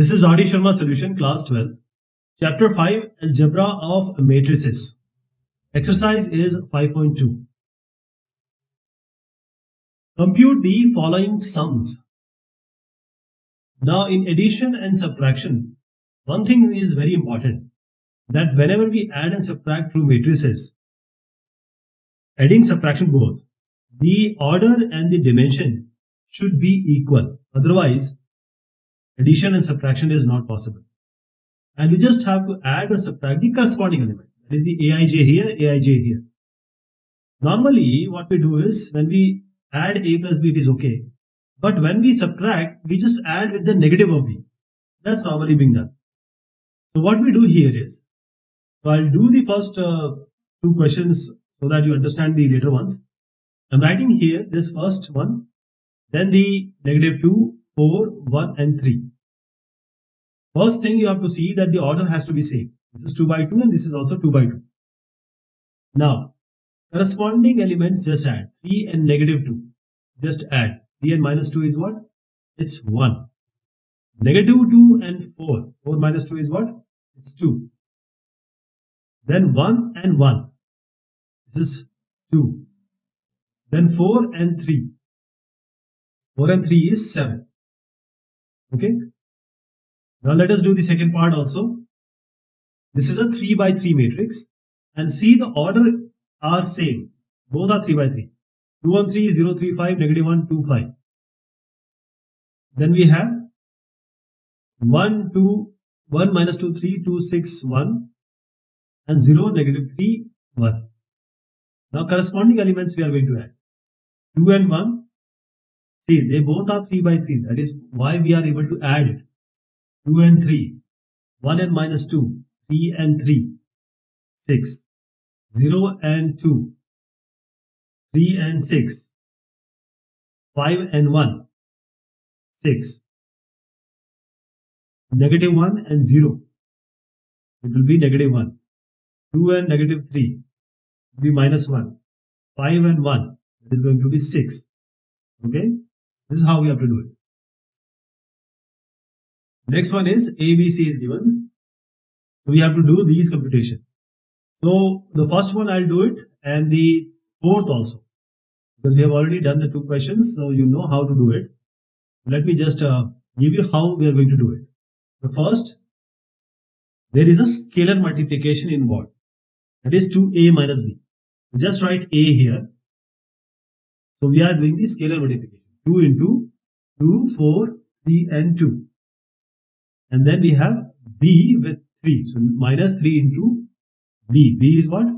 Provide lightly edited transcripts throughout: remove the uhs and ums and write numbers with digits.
This is RD Sharma solution class 12, chapter 5, Algebra of Matrices. Exercise is 5.2. Compute the following sums. Now in addition and subtraction, one thing is very important, that whenever we add and subtract through matrices, adding subtraction both, the order and the dimension should be equal. Otherwise, addition and subtraction is not possible. And we just have to add or subtract the corresponding element. That is the Aij here, Aij here. Normally, what we do is, when we add A plus B, it is okay. But when we subtract, we just add with the negative of B. That's normally being done. So what we do here is, so I'll do the first two questions so that you understand the later ones. I'm writing here this first one, then the -2, 4, 1 and 3. First thing you have to see that the order has to be same. This is 2 by 2 and this is also 2 by 2. Now, corresponding elements just add. 3 and -2. Just add. 3 and -2 is what? It's 1. -2 and 4. 4 minus 2 is what? It's 2. Then 1 and 1. This is 2. Then 4 and 3. 4 and 3 is 7. Okay. Now let us do the second part also. This is a 3 by 3 matrix. And see, the order are same. Both are 3 by 3. 2 1 3 0 3 5 -1 2 5. Then we have 1 2 1 minus 2 3 2 6 1 and 0 -3 1. Now corresponding elements we are going to add. 2 and 1. See, they both are 3 by 3. That is why we are able to add it. 2 and 3. 1 and -2. 3 and 3. 6. 0 and 2. 3 and 6. 5 and 1. 6. -1 and 0. It will be -1. 2 and -3. It will be -1. 5 and 1. It is going to be 6. Okay. This is how we have to do it. Next one is ABC is given. So we have to do these computations. So the first one I'll do it and the fourth also. Because we have already done the two questions, so you know how to do it. Let me just give you how we are going to do it. The first, there is a scalar multiplication involved. That is 2a minus b. Just write a here. So we are doing the scalar multiplication. 2 into 2, 4, 3 and 2. And then we have b with 3. So -3 into b. b is what?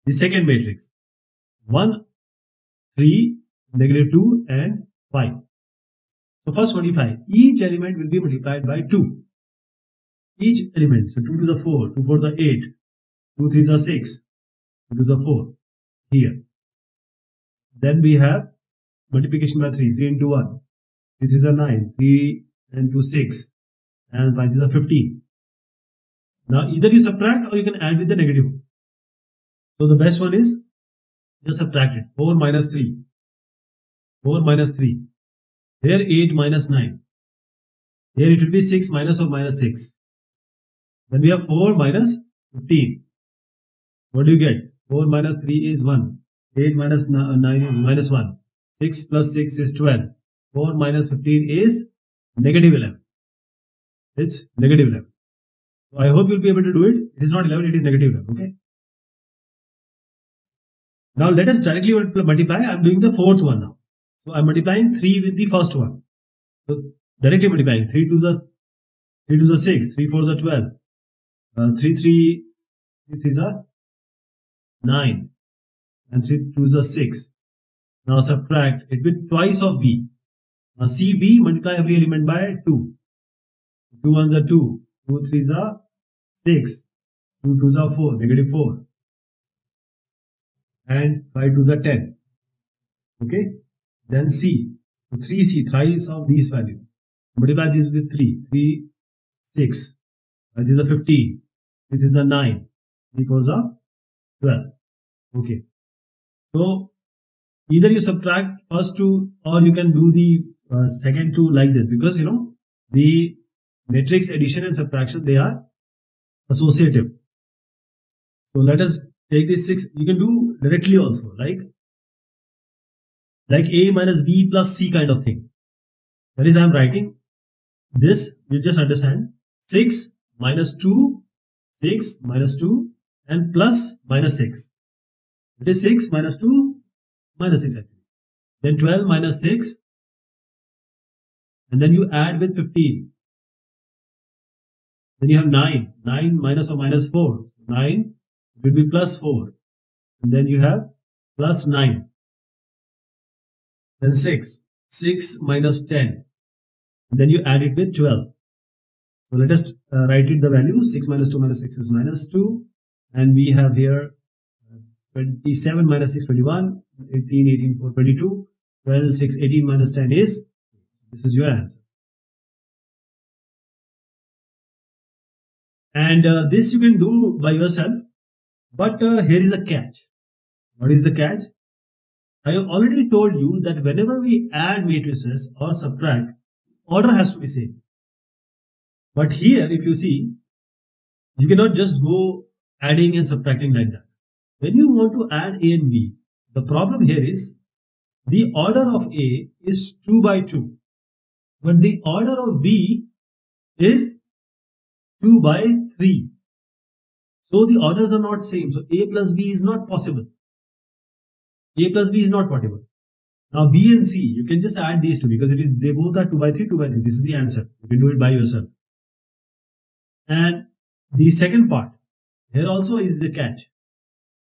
The second matrix. 1, 3, -2 and 5. So first 25. Each element will be multiplied by 2. Each element. So 2 to the 4. 2 4s are 8. 2 3s are 6. 2 2s are 4. Here. Then we have multiplication by 3. 3 into 1. 3 3s are 9. 3 and 2 6. And 5 3s are 15. Now either you subtract or you can add with the negative. So the best one is just subtract it. 4 minus 3. 4 minus 3. Here 8 minus 9. Here it will be 6 minus or minus 6. Then we have 4 minus 15. What do you get? 4 minus 3 is 1. 8 minus 9 is minus 1. 6 plus 6 is 12. 4 minus 15 is -11. It's -11. So I hope you'll be able to do it. It is not 11, it is -11. Okay. Now let us directly multiply. I'm doing the fourth one now. So I'm multiplying 3 with the first one. So directly multiplying. 3 2s are 6. 3 4s are 12. 3 3s are 9. And 3 2s are 6. Now subtract it with twice of b. Now CB, multiply every element by 2. 2 1s are 2. 2 3s are 6. 2 2s are 4. -4. And 5 2s are 10. Okay. Then C. So 3C, thrice of these values. Multiply this with 3. 3, 6. 5 3s are 15. 3 3s are 9. 3 4s are 12. Okay. So either you subtract first two or you can do the second two like this, because you know the matrix addition and subtraction, they are associative. So let us take this 6. You can do directly also, like A minus B plus C kind of thing. That is, I am writing this, you just understand 6 minus 2, 6 minus 2 and plus minus 6. It is 6 minus 2 minus 6 actually. Then 12 minus 6 and then you add with 15. Then you have 9. 9 minus or minus 4. 9 will be plus 4. And then you have plus 9. Then 6. 6 minus 10. And then you add it with 12. So let us write it the value. 6 minus 2 minus 6 is minus 2. And we have here 27 minus 6, 21. 18, 18, 4, 22. 12, 6, 18 minus 10 is, this is your answer. And this you can do by yourself. But here is a catch. What is the catch? I have already told you that whenever we add matrices or subtract, order has to be same. But here, if you see, you cannot just go adding and subtracting like that. When you want to add A and B, the problem here is the order of A is 2 by 2, but the order of B is 2 by 3. So the orders are not same. So A plus B is not possible. A plus B is not possible. Now B and C, you can just add these two because they both are 2 by 3, 2 by 3. This is the answer. You can do it by yourself. And the second part, here also is the catch.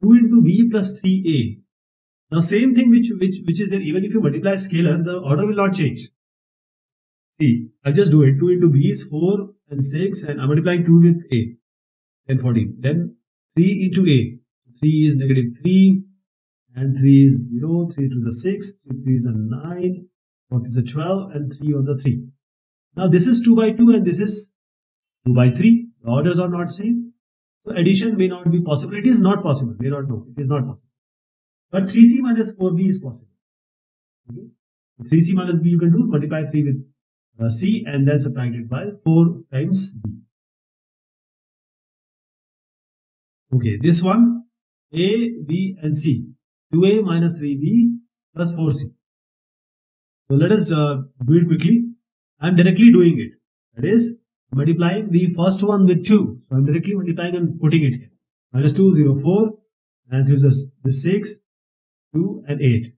2 into B plus 3A. Now same thing which is there, even if you multiply scalar, the order will not change. See, I just do it. 2 into B is 4 and 6 and I'm multiplying 2 with A. Then 14. Then 3 into A. 3 is negative 3 and 3 is 0. 3 to the 6. 3 is a 9. 4 is a 12 and 3 on the 3. Now this is 2 by 2 and this is 2 by 3. The orders are not same. So addition may not be possible. It is not possible. May not know. It is not possible. But 3C minus 4B is possible. Okay? 3C minus B you can do. Multiply 3 with C and then subtract it by 4 times B. Okay, this one, A, B and C. 2A minus 3B plus 4C. So let us do it quickly. I am directly doing it. That is multiplying the first one with 2. So I am directly multiplying and putting it here. Minus 2, 0, 4. And this is the 6, 2 and 8.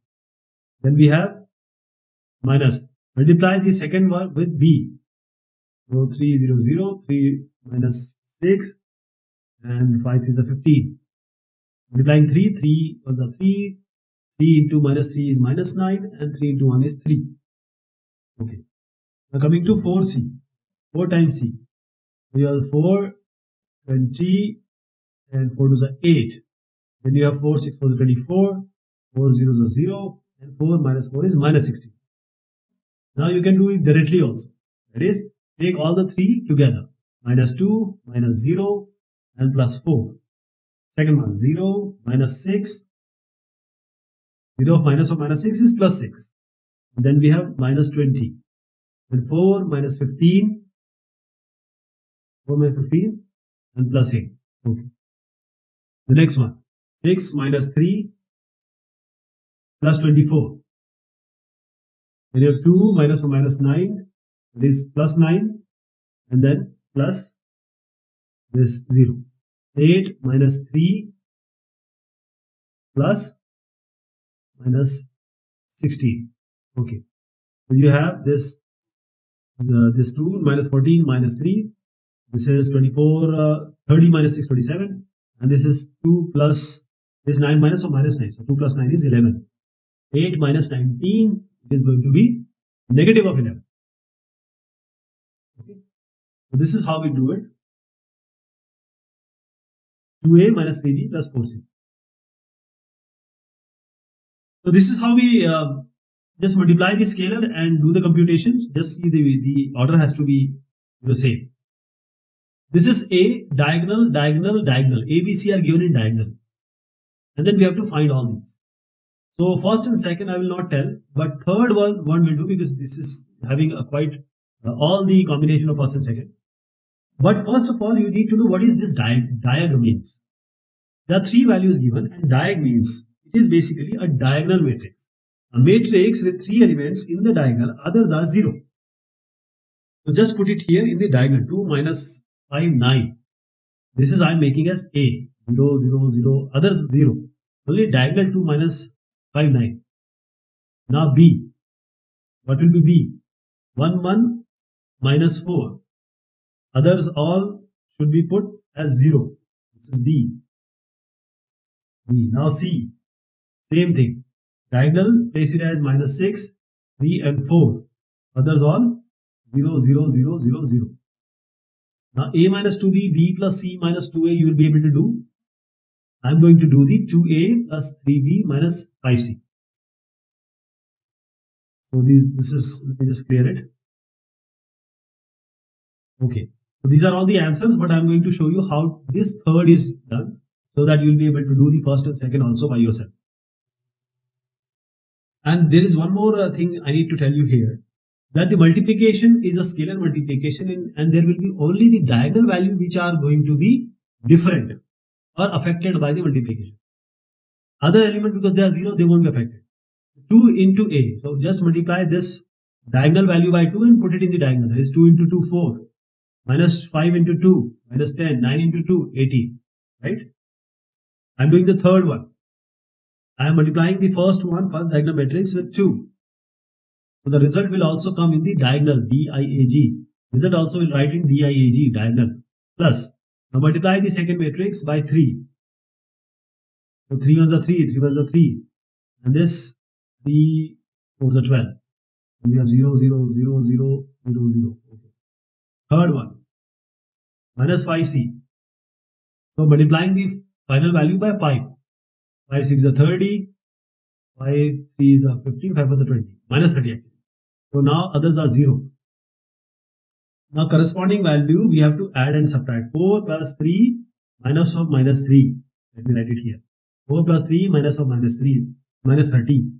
Then we have minus. Multiply the second one with B. So 3, 0, 0. 3 minus 6. And 5 is a 15. Multiplying 3, 3 was a 3. 3 into minus 3 is minus 9. And 3 into 1 is 3. Okay. Now coming to 4C. 4 times C. So you have 4, 20, and 4 to the 8. Then you have 4, 6 for the 24, 4 zeros are 0, and 4 minus 4 is minus 16. Now you can do it directly also. That is, take all the 3 together. Minus 2, minus 0, and plus 4. Second one, 0, minus 6. 0 of minus 6 is plus 6. And then we have minus 20. Then 4 minus 15. 4 minus 15 and plus 8. Okay. The next one, 6 minus 3 plus 24. Then you have 2 minus 1 minus 9. That is plus 9 and then plus this 0. 8 minus 3 plus minus 16. Okay. So you have this 2 minus 14 minus 3. This is 24, 30 minus 6, 27. And this is 2 plus, this 9 minus or minus 9. So 2 plus 9 is 11. 8 minus 19 is going to be negative of 11. Okay. So this is how we do it. 2A minus 3B plus 4C. So this is how we just multiply the scalar and do the computations. Just see the order has to be the same. This is A, diagonal, diagonal, diagonal. A, B, C are given in diagonal. And then we have to find all these. So first and second I will not tell, but third one will do because this is having a quite all the combination of first and second. But first of all, you need to know what is this diag means. There are three values given, and diag means it is basically a diagonal matrix. A matrix with three elements in the diagonal, others are 0. So just put it here in the diagonal. 2 minus 5, 9. This is I am making as A. 0, 0, 0, others 0. Only diagonal 2 minus 5, 9. Now B. What will be B? 1, 1 minus 4. Others all should be put as 0. This is D. B. Now C. Same thing. Diagonal, place it as minus 6, 3 and 4. Others all 0, 0, 0, 0, 0. Now A minus 2B, B plus C minus 2A you will be able to do. I am going to do the 2A plus 3B minus 5C. So this is, let me just clear it. Okay. So these are all the answers, but I am going to show you how this third is done so that you will be able to do the first and second also by yourself. And there is one more thing I need to tell you here, that the multiplication is a scalar multiplication and there will be only the diagonal value which are going to be different or affected by the multiplication. Other element, because they are 0, they won't be affected. 2 into A. So just multiply this diagonal value by 2 and put it in the diagonal. That is 2 into 2, 4. Minus 5 into 2, minus 10, 9 into 2, 18. Right? I am doing the third one. I am multiplying the first diagonal matrix with 2. So the result will also come in the diagonal, DIAG. Result also will write in DIAG, diagonal. Plus, now multiply the second matrix by 3. So 3 ones are 3, 3 ones are 3. And this 3 4s are 12. And we have 0, 0, 0, 0, 0, 0. Okay. Third one, minus 5C. So multiplying the final value by 5. 5 6 are 30. 5 3 are 15. 5 4 are 20. Minus 30 actually. So now others are 0. Now corresponding value we have to add and subtract. 4 plus 3 minus of minus 3. Let me write it here. 4 plus 3 minus of minus 3. Minus 30.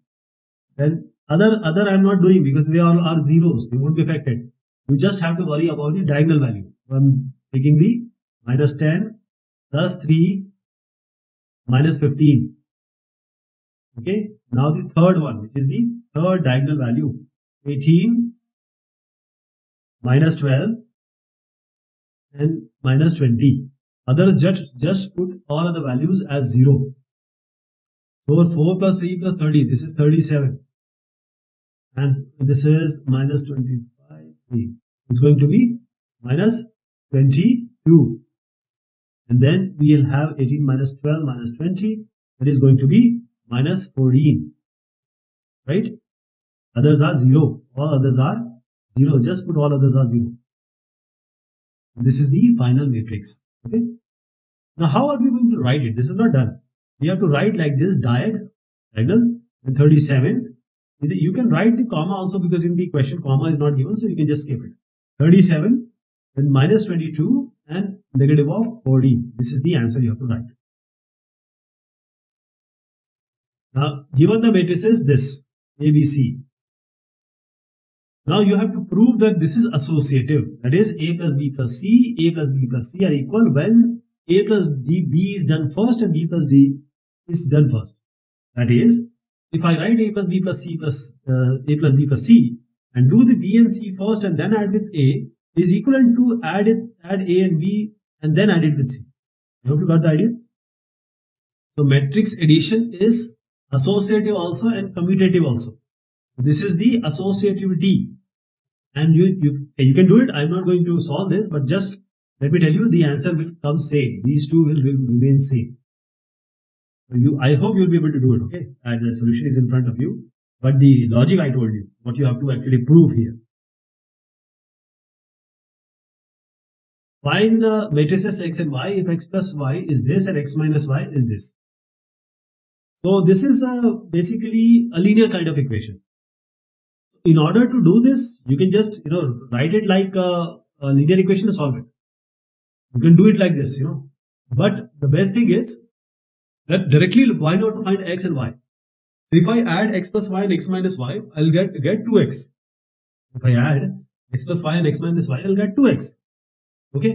Then other I am not doing because they all are zeros. They won't be affected. You just have to worry about the diagonal value. So I am taking the minus 10 plus 3 minus 15. Okay. Now the third one, which is the third diagonal value. 18 minus 12 and minus 20. Others just put all of the values as 0. So 4 plus 3 plus 30. This is 37. And this is minus 25. 3. It's going to be minus 22. And then we will have 18 minus 12 minus 20. That is going to be minus 14. Right? Others are 0. All others are 0. Just put all others are 0. This is the final matrix. Okay. Now how are we going to write it? This is not done. We have to write like this, diagonal and 37. You can write the comma also because in the question comma is not given, so you can just skip it. 37, then minus 22 and negative of 14. This is the answer you have to write. Now given the matrices this A, B, C. Now you have to prove that this is associative. That is A plus B plus C, A plus B plus C are equal when A plus B is done first and B plus D is done first. That is, if I write A plus B plus C plus A plus B plus C and do the B and C first and then add with A is equivalent to add A and B and then add it with C. I hope you got the idea. So matrix addition is associative also and commutative also. This is the associativity, and you can do it. I'm not going to solve this, but just let me tell you the answer will come same. These two will remain same. I hope you'll be able to do it. Okay, and the solution is in front of you, but the logic I told you, what you have to actually prove here. Find the matrices x and y if x plus y is this and x minus y is this. So this is basically a linear kind of equation. In order to do this, you can just write it like a linear equation and solve it. You can do it like this, But the best thing is that directly why not find x and y? So if I add x plus y and x minus y, I'll get 2x. If I add x plus y and x minus y, I'll get 2x. Okay.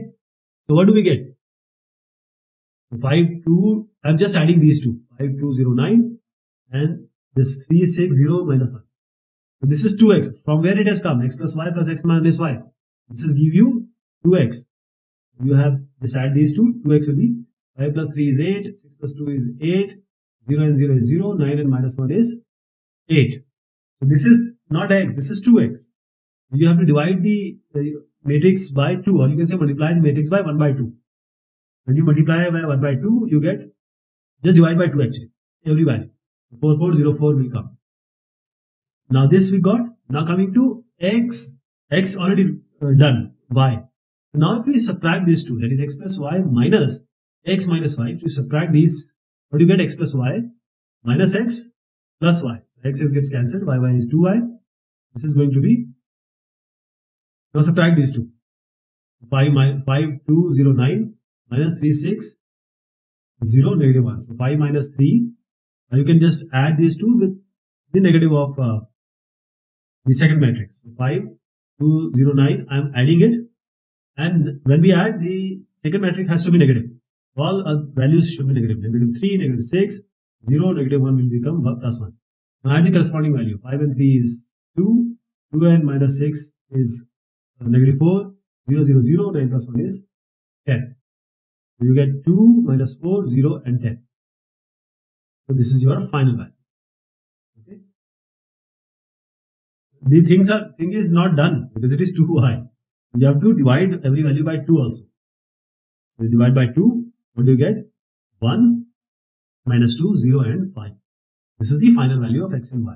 So what do we get? 5, 2, I'm just adding these two. 5, 2, 0, 9 and this 3, 6, 0 minus 1. So this is 2x. From where it has come? X plus y plus x minus y. This is give you 2x. You have just add these two. 2x will be 5 plus 3 is 8. 6 plus 2 is 8. 0 and 0 is 0. 9 and minus 1 is 8. So this is not x. This is 2x. You have to divide the matrix by 2, or you can say multiply the matrix by 1 by 2. When you multiply by 1 by 2, you get, just divide by 2 actually, every value. 4404 will come. Now this we got. Now coming to x already done, y. Now if we subtract these two, that is x plus y minus x minus y, if you subtract these, what do you get? X plus y minus x plus y. X gets cancelled, y is 2y. This is going to be, now subtract these two. 5, 2, 0, 9 minus 3, 6, 0, negative 1. So 5 minus 3. Now you can just add these two with the negative of the second matrix. So 5, 2, 0, 9. I am adding it. And when we add, the second matrix has to be negative. All values should be negative. Negative 3, negative 6, 0, negative 1 will become plus 1. Now add the corresponding value. 5 and 3 is 2. 2 and minus 6 is negative 4. 0, 0, 0. 9 plus 1 is 10. So you get 2 minus 4, 0 and 10. So this is your final value. Okay. The thing is not done because it is too high. You have to divide every value by 2 also. So you divide by 2, what do you get? 1, minus 2, 0 and 5. This is the final value of x and y.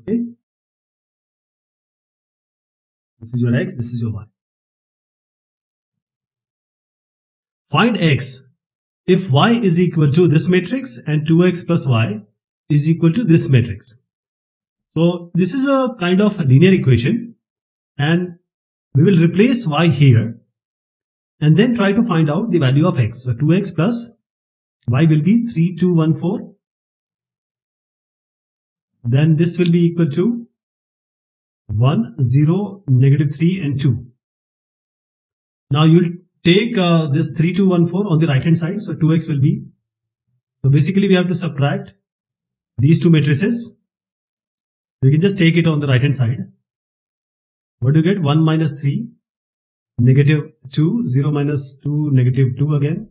Okay. This is your x, this is your y. Find x if y is equal to this matrix and 2x plus y is equal to this matrix. So this is a kind of a linear equation, and we will replace y here and then try to find out the value of x. So 2x plus y will be 3, 2, 1, 4. Then this will be equal to 1, 0, negative 3 and 2. Now you will take this 3, 2, 1, 4 on the right hand side. So 2x will be, so basically we have to subtract these two matrices. We can just take it on the right hand side. What do you get? 1 minus 3, negative 2, 0 minus 2, negative 2 again.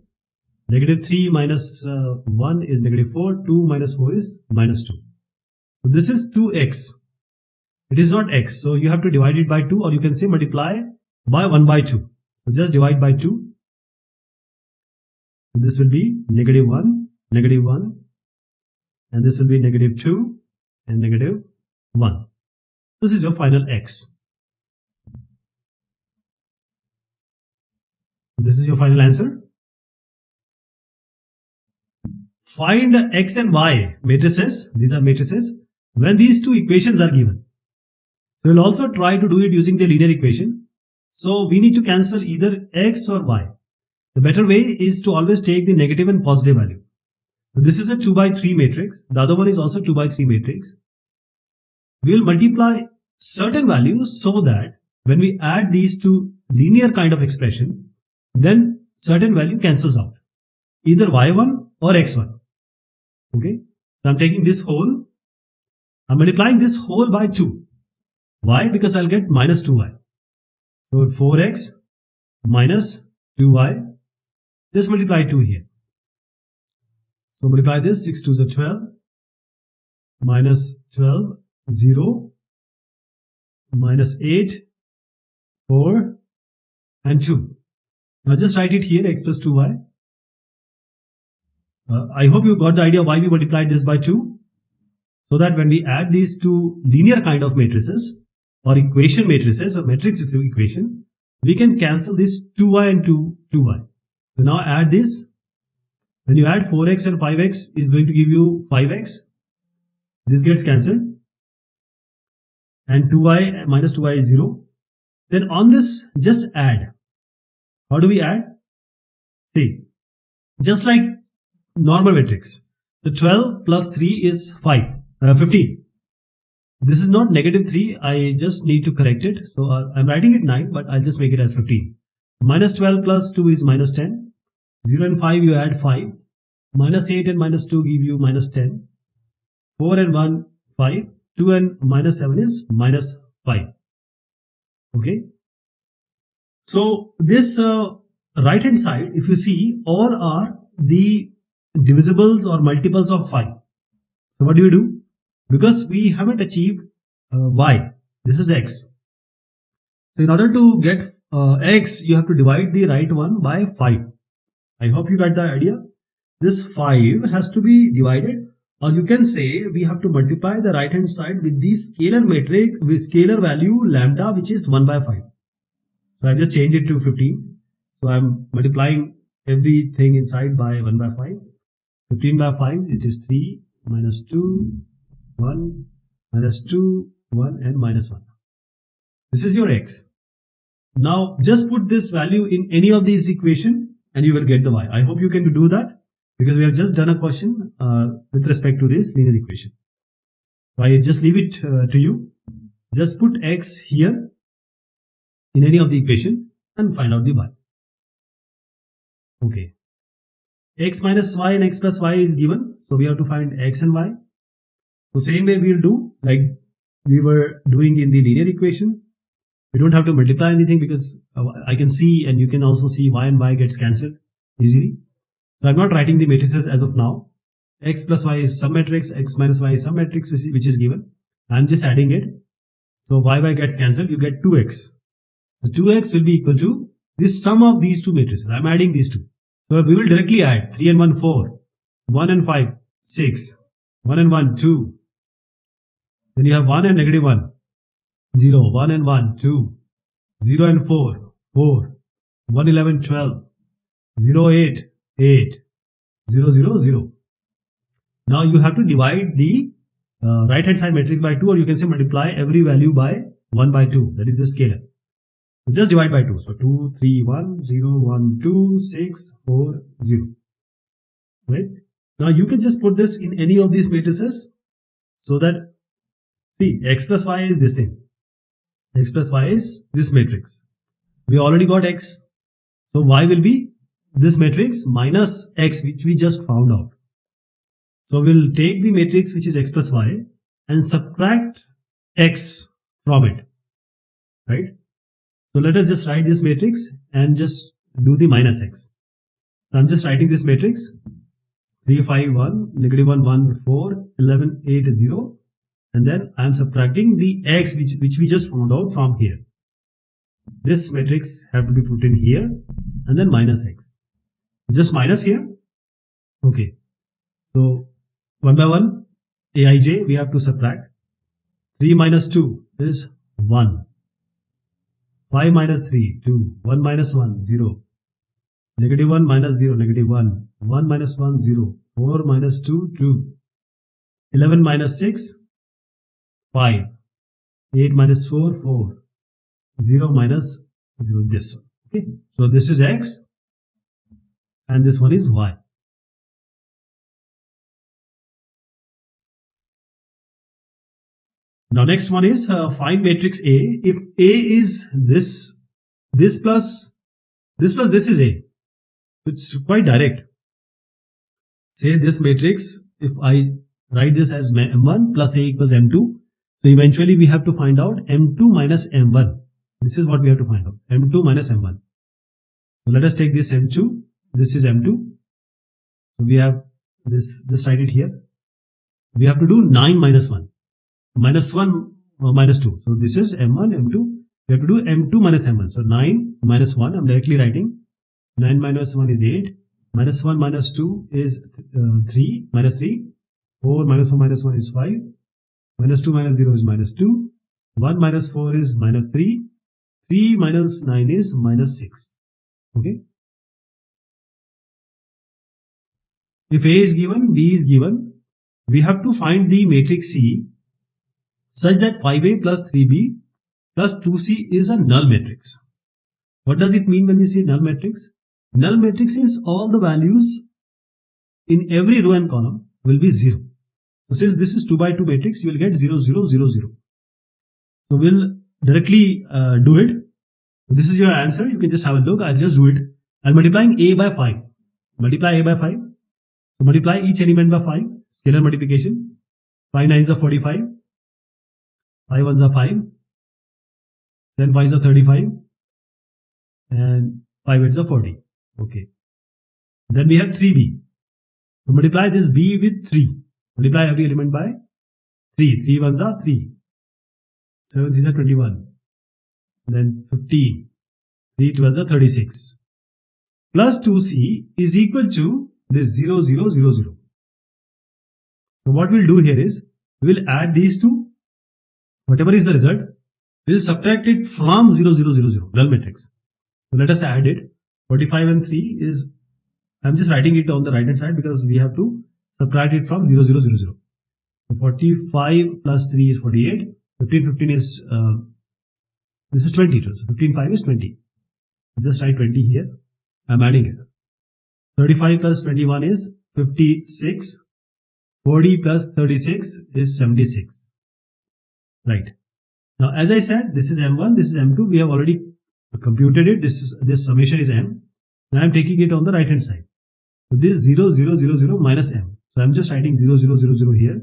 Negative 3 minus 1 is negative 4, 2 minus 4 is minus 2. So this is 2x. It is not x. So you have to divide it by 2, or you can say multiply by 1 by 2. So just divide by 2. This will be negative 1, and this will be negative 2 and negative 1. This is your final x. This is your final answer. Find x and y matrices. These are matrices when these two equations are given. So we'll also try to do it using the linear equation. So we need to cancel either x or y. The better way is to always take the negative and positive value. So this is a 2 by 3 matrix. The other one is also 2 by 3 matrix. We will multiply certain values so that when we add these two linear kind of expression, then certain value cancels out. Either y1 or x1. Okay. So I'm taking this whole. I'm multiplying this whole by 2. Why? Because I'll get minus 2y. So 4x minus 2y. Just multiply 2 here. So multiply this. 6 2s are 12. Minus 12. 0. Minus 8. 4. And 2. Now just write it here. X plus 2y. I hope you got the idea why we multiplied this by 2. So that when we add these two linear kind of matrices or equation matrices or matrix equation, we can cancel this 2y and 2y. So now add this. When you add 4x and 5x is going to give you 5x. This gets cancelled. And 2y minus 2y is 0. Then on this, just add. How do we add? See, just like normal matrix. So 12 plus 3 is 15. This is not negative 3. I just need to correct it. So I'm writing it 9, but I'll just make it as 15. Minus 12 plus 2 is minus 10. 0 and 5 you add 5. Minus 8 and minus 2 give you minus 10. 4 and 1, 5. 2 and minus 7 is minus 5. Okay. So this right hand side, if you see, all are the divisibles or multiples of 5. So what do you do? Because we haven't achieved y, this is x. So in order to get x, you have to divide the right one by 5. I hope you got the idea. This 5 has to be divided, or you can say we have to multiply the right hand side with the scalar matrix with scalar value lambda, which is 1 by 5. So I just change it to 15. So I'm multiplying everything inside by 1 by 5. 15 by 5, it is 3 minus 2, 1, minus 2, 1 and minus 1. This is your x. Now just put this value in any of these equation and you will get the y. I hope you can do that because we have just done a question with respect to this linear equation. So I just leave it to you. Just put x here in any of the equation and find out the y. Okay. X minus y and x plus y is given. So we have to find x and y. So same way we'll do like we were doing in the linear equation. We don't have to multiply anything because I can see and you can also see y and y gets cancelled easily. So I'm not writing the matrices as of now. X plus y is some matrix, x minus y is some matrix which is given. I'm just adding it. So y gets cancelled, you get 2x. So 2x will be equal to this sum of these two matrices. I'm adding these two. So we will directly add 3 and 1, 4, 1 and 5, 6, 1 and 1, 2. Then you have 1 and negative 1, 0, 1 and 1, 2, 0 and 4, 4, 1, 11, 12, 0, 8, 8, 0, 0, 0. Now you have to divide the right hand side matrix by 2, or you can say multiply every value by 1 by 2. That is the scalar. So just divide by 2. So 2, 3, 1, 0, 1, 2, 6, 4, 0. Right? Now you can just put this in any of these matrices so that, see, x plus y is this thing. X plus y is this matrix. We already got x. So y will be this matrix minus x, which we just found out. So we'll take the matrix which is x plus y and subtract x from it. Right? So let us just write this matrix and just do the minus x. So I'm just writing this matrix 3, 5, 1, negative 1, 1, 4, 11, 8, 0. And then I'm subtracting the x which we just found out from here. This matrix have to be put in here and then minus x. Just minus here. Okay. So 1 by 1, aij we have to subtract. 3 minus 2 is 1. 5 minus 3, 2. 1 minus 1, 0. Negative 1 minus 0, negative 1. 1 minus 1, 0. 4 minus 2, 2. 11 minus 6, 5. 8 minus 4, 4. 0 minus 0, this one. Okay. So this is x and this one is y. Now next one is find matrix A. If A is this plus this is A. It's quite direct. Say this matrix, if I write this as M1 plus A equals M2. So eventually we have to find out M2 minus M1. This is what we have to find out. M2 minus M1. So let us take this M2. This is M2. So we have this, just write it here. We have to do 9 minus 1. Minus 1 minus 2. So this is M1, M2. We have to do M2 minus M1. So 9 minus 1, I'm directly writing. 9 minus 1 is 8. Minus 1 minus 2 is 3. Minus 3. 4 minus 1 minus 1 is 5. Minus 2 minus 0 is minus 2. 1 minus 4 is minus 3. 3 minus 9 is minus 6. Okay. If A is given, B is given, we have to find the matrix C such that 5A plus 3B plus 2C is a null matrix. What does it mean when we say null matrix? Null matrix is all the values in every row and column will be 0. So since this is 2 by 2 matrix, you will get 0, 0, 0, 0. So we'll directly do it. This is your answer. You can just have a look. I'll just do it. I'm multiplying a by 5. Multiply a by 5. So multiply each element by 5. Scalar multiplication. 5 9s are 45. 5 1s are 5. 10 5s are 35. And 5 8s are 40. Okay. Then we have 3b. So multiply this b with 3. Multiply every element by 3. 3 1s are 3. 7 3s are 21. Then 15. 3 12s are 36. Plus 2c is equal to this 0 0 0 0. So what we'll do here is, we will add these two. Whatever is the result, we will subtract it from 0 0 0 0, null matrix. So let us add it. 45 and 3 is, I'm just writing it on the right hand side because we have to subtract it from 0 0 0 0. So 45 plus 3 is 48. 15 15 is, this is 20. So 15 5 is 20. Just write 20 here. I'm adding it. 35 plus 21 is 56. 40 plus 36 is 76. Right. Now, as I said, this is M1, this is M2. We have already computed it. This summation is M. Now I'm taking it on the right hand side. So this 0 0 0 0 minus M. So I'm just writing 0 0 0 0 here,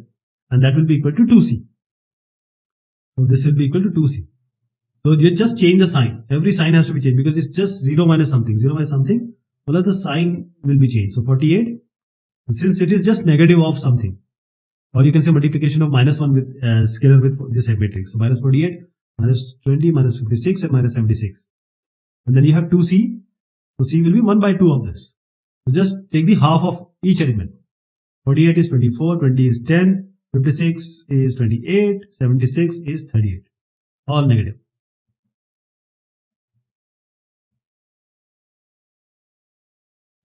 and that will be equal to 2c. So this will be equal to 2c. So you just change the sign. Every sign has to be changed because it's just 0 minus something. 0 minus something, all of the sign will be changed. So 48, since it is just negative of something, or you can say multiplication of minus 1 with scalar with this matrix. So minus 48, minus 20, minus 56, and minus 76. And then you have 2c. So c will be 1 by 2 of this. So just take the half of each element. 48 is 24, 20 is 10, 56 is 28, 76 is 38. All negative.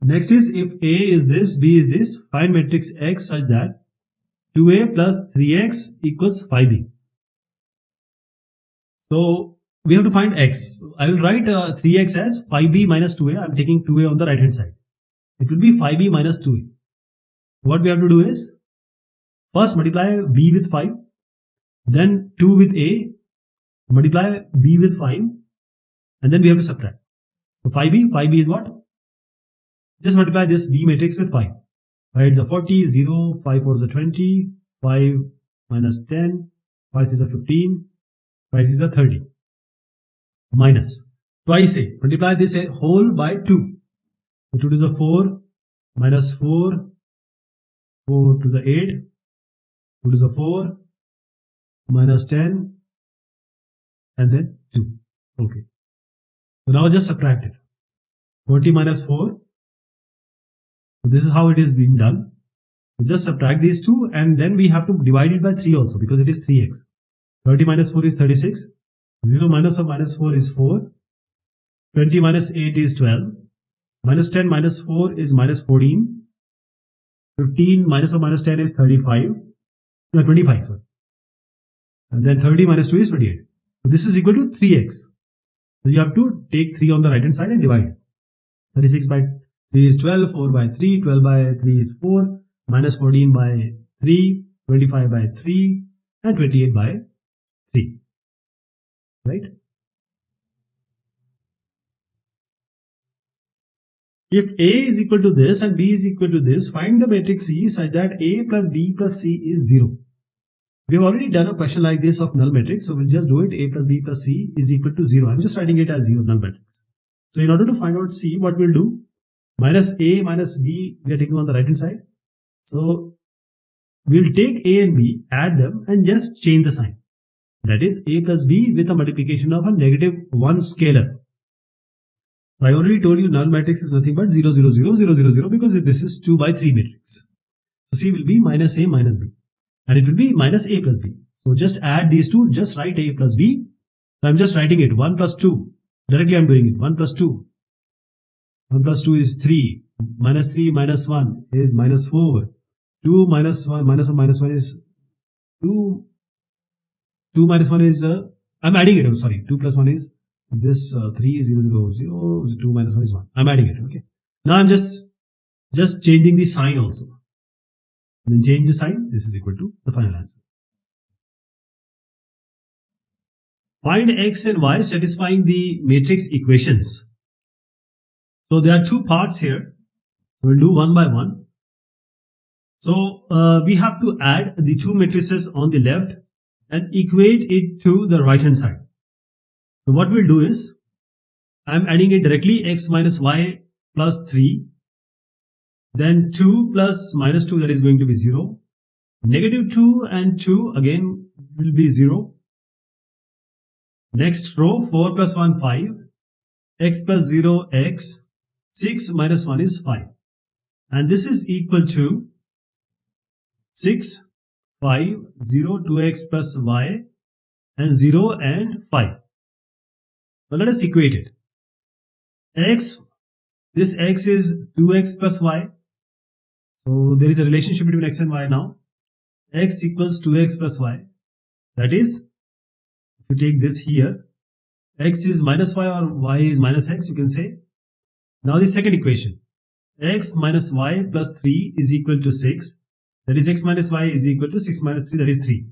Next is, if A is this, B is this, find matrix X such that 2A plus 3X equals 5B. So we have to find X. So I will write 3X as 5B minus 2A. I'm taking 2A on the right hand side. It will be 5B minus 2A. What we have to do is, first multiply B with 5, then 2 with A, multiply B with 5, and then we have to subtract. So 5B is what? Just multiply this B matrix with 5. 5 is a 40, 0, 5 4 is a 20, 5 minus 10, 5 is a 15, 5 is a 30. Minus. Twice A. Multiply this A whole by 2. So 2 is a 4, minus 4, 4 to the 8, 2 is a 4, minus 10, and then 2. Okay. So now just subtract it. 40 minus 4. So this is how it is being done. So just subtract these two, and then we have to divide it by 3 also because it is 3x. 30 minus 4 is 36. 0 minus of minus 4 is 4. 20 minus 8 is 12. Minus 10 minus 4 is minus 14. 15 minus of minus 10 is 35. No, 25. Sorry. And then 30 minus 2 is 28. So this is equal to 3x. So you have to take 3 on the right hand side and divide. 36 by 3 is 12, 4 by 3, 12 by 3 is 4, minus 14 by 3, 25 by 3, and 28 by 3. Right? If A is equal to this and B is equal to this, find the matrix C such that A plus B plus C is 0. We have already done a question like this of null matrix, so we'll just do it. A plus B plus C is equal to 0. I'm just writing it as 0, null matrix. So in order to find out C, what we'll do? Minus A minus B, we are taking on the right hand side. So we'll take A and B, add them, and just change the sign. That is A plus B with a multiplication of a negative 1 scalar. I already told you null matrix is nothing but 0, 0, 0, 0, 0, 0 because this is 2 by 3 matrix. So C will be minus A minus B. And it will be minus A plus B. So just add these two, just write A plus B. So I'm just writing it 1 plus 2. Directly I'm doing it 1 plus 2. 1 plus 2 is 3. Minus 3 minus 1 is minus 4. 2 minus 1 minus 1 minus 1 is 2. 2 minus 1 is, I'm adding it, I'm sorry. 2 plus 1 is this 3, 0, 0, 0. 2 minus 1 is 1. I'm adding it, okay. Now I'm just changing the sign also. Then change the sign. This is equal to the final answer. Find x and y satisfying the matrix equations. So there are two parts here. We'll do one by one. So we have to add the two matrices on the left and equate it to the right hand side. So what we'll do is, I'm adding it directly, x minus y plus 3, then 2 plus minus 2, that is going to be 0, negative 2 and 2 again will be 0. Next row, 4 plus 1, 5, x plus 0, x, 6 minus 1 is 5. And this is equal to 6, 5, 0, 2x plus y, and 0 and 5. Now let us equate it. X, this x is 2x plus y. So there is a relationship between x and y now. X equals 2x plus y. That is, if you take this here, x is minus y or y is minus x, you can say. Now the second equation, x minus y plus 3 is equal to 6. That is, x minus y is equal to 6 minus 3, that is 3.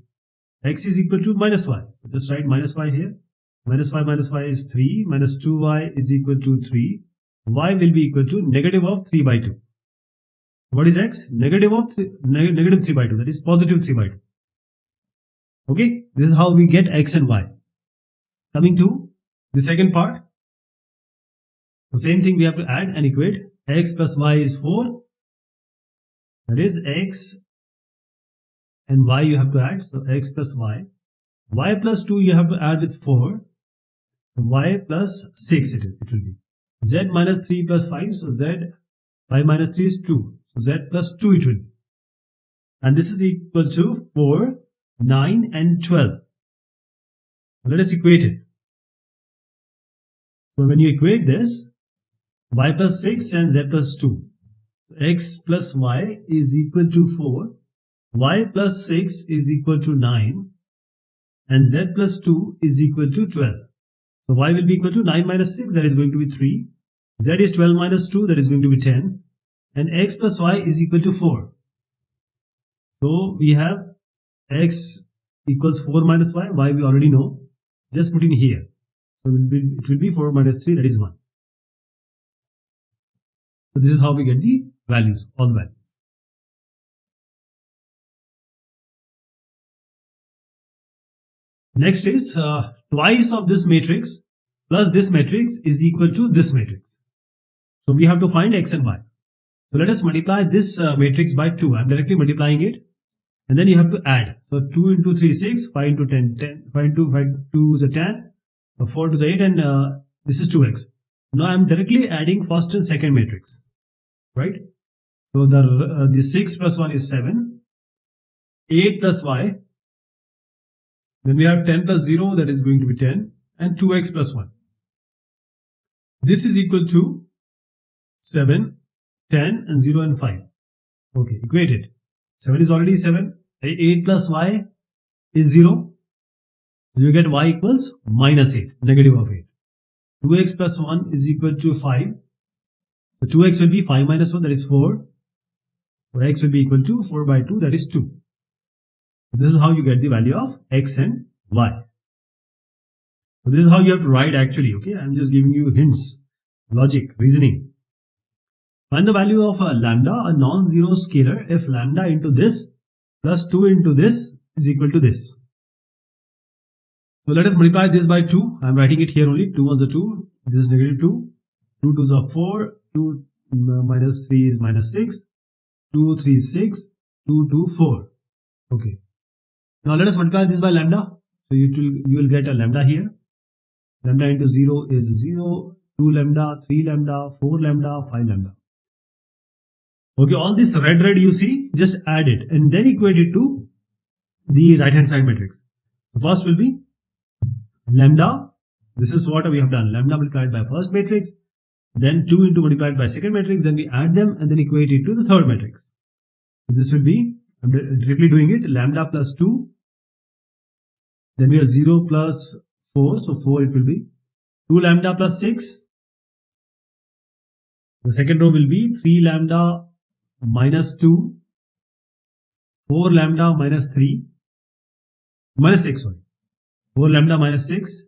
X is equal to minus y. So just write minus y here. Minus y is 3. Minus 2y is equal to 3. Y will be equal to negative of 3 by 2. What is x? Negative of 3, negative 3 by 2. That is positive 3 by 2. Okay. This is how we get x and y. Coming to the second part. The same thing we have to add and equate. X plus y is 4. That is, x and y you have to add. So x plus y. Y plus 2 you have to add with 4. Y plus 6 it will be. Z minus 3 plus 5. So z, 5 minus 3 is 2. So z plus 2 it will be. And this is equal to 4, 9 and 12. Let us equate it. So when you equate this, y plus 6 and z plus 2. X plus y is equal to 4. Y plus 6 is equal to 9. And z plus 2 is equal to 12. So y will be equal to 9 minus 6, that is going to be 3. Z is 12 minus 2, that is going to be 10. And x plus y is equal to 4. So we have x equals 4 minus y. Y we already know. Just put in here. So it will be 4 minus 3, that is 1. So this is how we get the values, all the values. Next is twice of this matrix plus this matrix is equal to this matrix. So we have to find x and y. So let us multiply this matrix by 2. I am directly multiplying it. And then you have to add. So 2 into 3 is 6, 5 into 10, 10, 5 into 5, 2 is a 10, 4 to the 8, and this is 2x. Now I am directly adding first and second matrix. Right? So the 6 plus 1 is 7, 8 plus y. Then we have 10 plus 0, that is going to be 10, and 2x plus 1. This is equal to 7, 10, and 0 and 5. Okay, equate it. 7 is already 7. 8 plus y is 0. You get y equals minus 8, negative of 8. 2x plus 1 is equal to 5. So 2x will be 5 minus 1, that is 4. So x will be equal to 4 by 2, that is 2. This is how you get the value of x and y. So this is how you have to write actually. Okay, I am just giving you hints, logic, reasoning. Find the value of lambda, a non-zero scalar, if lambda into this plus 2 into this is equal to this. So let us multiply this by 2. I am writing it here only. 2 ones are 2. This is negative 2. 2 2s are 4. 2 minus 3 is minus 6. 2 3 is 6. 2 2 4. Okay. Now let us multiply this by lambda. So you will get a lambda here. Lambda into 0 is 0. 2 lambda, 3 lambda, 4 lambda, 5 lambda. Okay, all this red you see, just add it and then equate it to the right hand side matrix. The first will be lambda. This is what we have done. Lambda multiplied by first matrix, then 2 into multiplied by second matrix, then we add them and then equate it to the third matrix. So this will be, I'm directly doing it, lambda plus 2, then we have 0 plus 4, so 4 it will be, 2 lambda plus 6, the second row will be 3 lambda minus 2, 4 lambda minus 3 minus 6, sorry, 4 lambda minus 6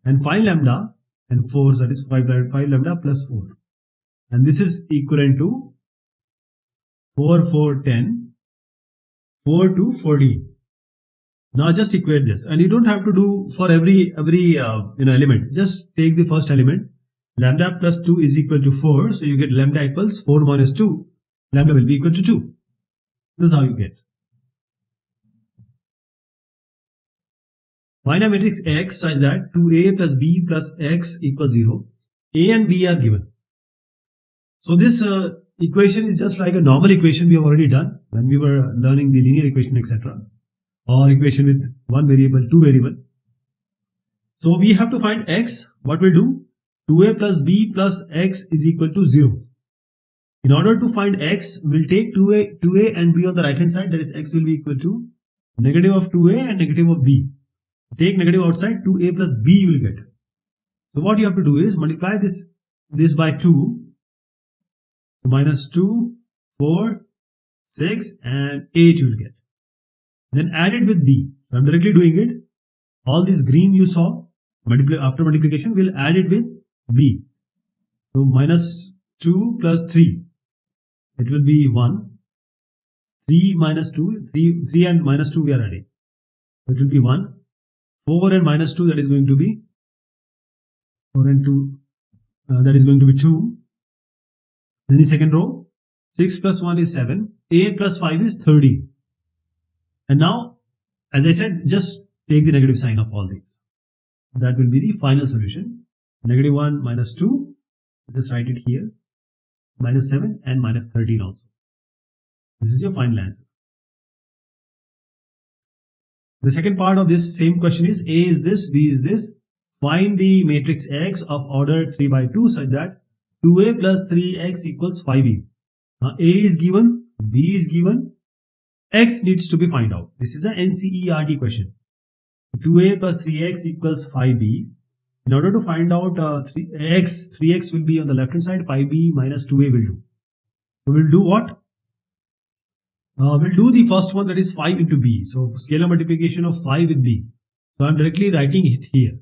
and 5 lambda and 4, that is 5 lambda plus 4, and this is equivalent to 4 4 10 4 to 14. Now just equate this, and you don't have to do for every element. Just take the first element. Lambda plus 2 is equal to 4, so you get lambda equals 4 minus 2. Lambda will be equal to 2. This is how you get. Find a matrix X such that 2A plus B plus X equals 0. A and B are given. So this equation is just like a normal equation we have already done when we were learning the linear equation, etc. Or equation with one variable, two variable. So we have to find X. What we'll do? 2A plus B plus X is equal to 0. In order to find X, we'll take 2A and B on the right hand side. That is, X will be equal to negative of 2A and negative of B. Take negative outside, 2A plus B you will get. So what you have to do is multiply this by 2. So minus 2, 4, 6 and 8 you will get. Then add it with B. So I'm directly doing it. All this green you saw, after multiplication, we'll add it with B. So minus 2 plus 3. It will be 1. 3 minus 2. 3 and minus 2 we are adding. It will be 1. 4 and minus 2, that is going to be 4 and 2. That is going to be 2. Then the second row. 6 plus 1 is 7. 8 plus 5 is 30. And now, as I said, just take the negative sign of all these. That will be the final solution. Negative 1 minus 2. Just write it here. Minus 7 and minus 13 also. This is your final answer. The second part of this same question is A is this, B is this. Find the matrix X of order 3 by 2 such that 2A plus 3X equals 5B. Now A is given, B is given, X needs to be found out. This is an NCERT question. 2A plus 3X equals 5B. In order to find out 3X will be on the left hand side, 5B minus 2A will do. So we'll do what? We'll do the first one, that is 5 into B. So scalar multiplication of 5 with B. So I'm directly writing it here.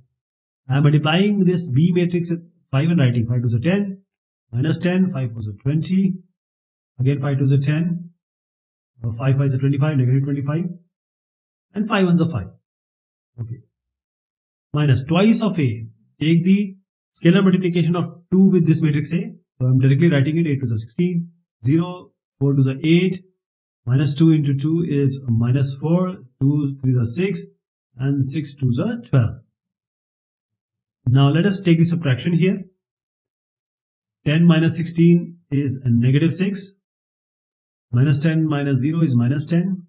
I'm multiplying this B matrix with 5 and writing 5 to the 10, minus 10, 5 to the 20, again 5 to the 10, 5 5 is 25, negative 25, and 5 on the 5. Okay. Minus twice of A. Take the scalar multiplication of 2 with this matrix A. So I'm directly writing it 8 to the 16, 0, 4 to the 8, minus 2 into 2 is minus 4, 2 3 is 6, and 6 2 is 12. Now let us take the subtraction here. 10 minus 16 is a negative 6. Minus 10 minus 0 is minus 10.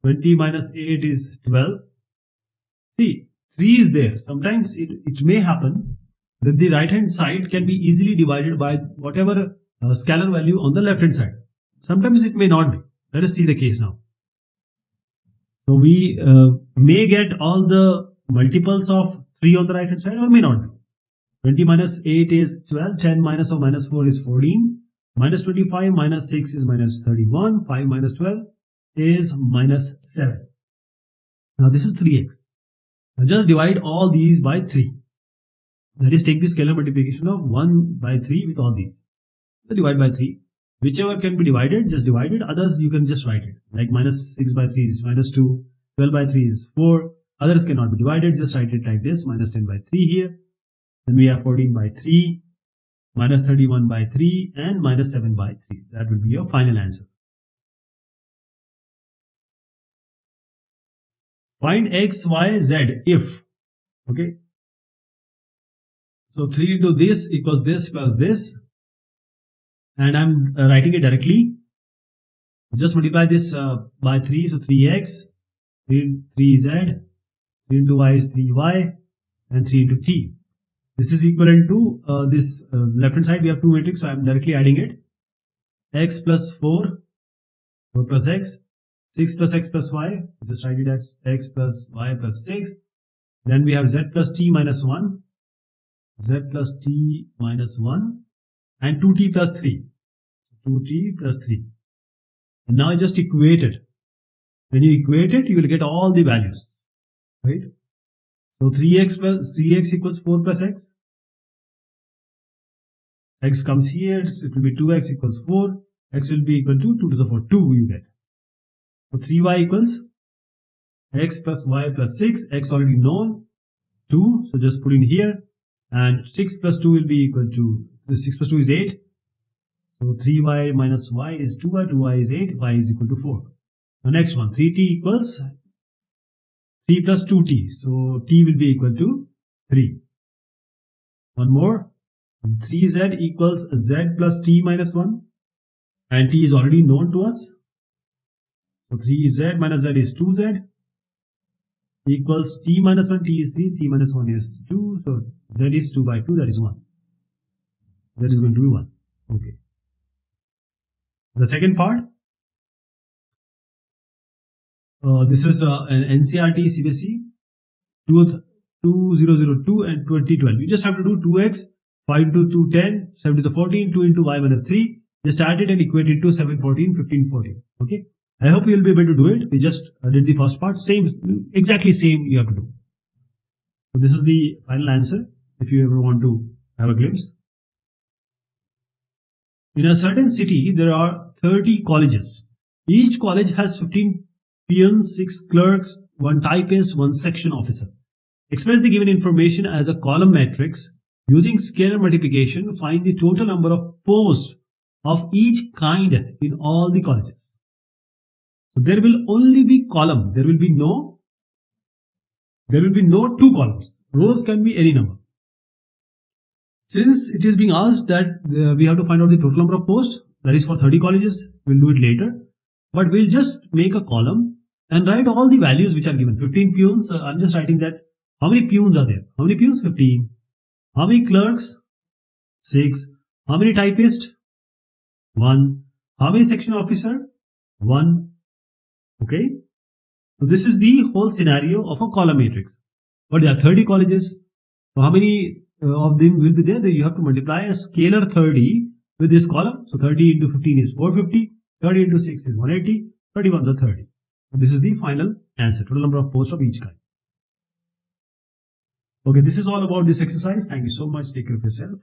20 minus 8 is 12. See, 3 is there. Sometimes it may happen that the right hand side can be easily divided by whatever scalar value on the left hand side. Sometimes it may not be. Let us see the case now. So we may get all the multiples of 3 on the right hand side or may not be. 20 minus 8 is 12, 10 minus or minus 4 is 14, minus 25 minus 6 is minus 31, 5 minus 12 is minus 7. Now this is 3x. Now just divide all these by 3. That is, take the scalar multiplication of 1 by 3 with all these. So divide by 3. Whichever can be divided, just divide it. Others you can just write it. Like minus 6 by 3 is minus 2, 12 by 3 is 4. Others cannot be divided. Just write it like this, minus 10 by 3 here. Then we have 14 by 3, minus 31 by 3, and minus 7 by 3. That will be your final answer. Find x, y, z if. Okay. So 3 into this equals this plus this. And I'm writing it directly. Just multiply this by 3. So 3x, 3z, 3 into y is 3y, and 3 into t. This is equivalent to this left hand side. We have two matrix, so I'm directly adding it. X plus 4, 4 plus x, 6 plus x plus y. Just write it as x plus y plus 6. Then we have z plus t minus 1, z plus t minus 1, and 2t plus 3. 2t plus 3. And now I just equate it. When you equate it, you will get all the values, right? So 3x plus 3x equals 4 plus x. X comes here, it will be 2x equals 4. X will be equal to 2 to the 4, 2 you get. So 3y equals x plus y plus 6, x already known, 2, so just put in here, and 6 plus 2 will be equal to, 6 plus 2 is 8, so 3y minus y is 2y, 2y is 8, y is equal to 4. The next one, 3t equals 3 plus 2t, so t will be equal to 3. One more, 3z equals z plus t minus 1, and t is already known to us, so 3z minus z is 2z, equals t minus 1, t is 3, 3 minus 1 is 2, so z is 2 by 2, that is 1. That is going to be 1. Okay. The second part, this is an NCERT CBSE 2002 and 2012. You just have to do 2x, 5 into 2, 10, 7 is 14, 2 into y minus 3. Just add it and equate it to 7, 14, 15, 14. Okay. I hope you will be able to do it. We just did the first part. Same, exactly same you have to do. So this is the final answer if you ever want to have a glimpse. In a certain city, there are 30 colleges. Each college has 15 peons, 6 clerks, 1 typist, 1 section officer. Express the given information as a column matrix. Using scalar multiplication, find the total number of posts of each kind in all the colleges. So there will only be column. There will be no 2 columns. Rows can be any number. Since it is being asked that we have to find out the total number of posts, that is for 30 colleges, we'll do it later. But we'll just make a column and write all the values which are given. 15 peons, I'm just writing that. How many peons are there? How many peons? 15. How many clerks? 6. How many typists? 1. How many section officer? 1. Okay. So this is the whole scenario of a column matrix. But there are 30 colleges. So how many of them will be there? You have to multiply a scalar 30 with this column. So 30 into 15 is 450. 30 into 6 is 180. 31 is 30. So this is the final answer. Total number of posts of each kind. Okay, this is all about this exercise. Thank you so much. Take care of yourself.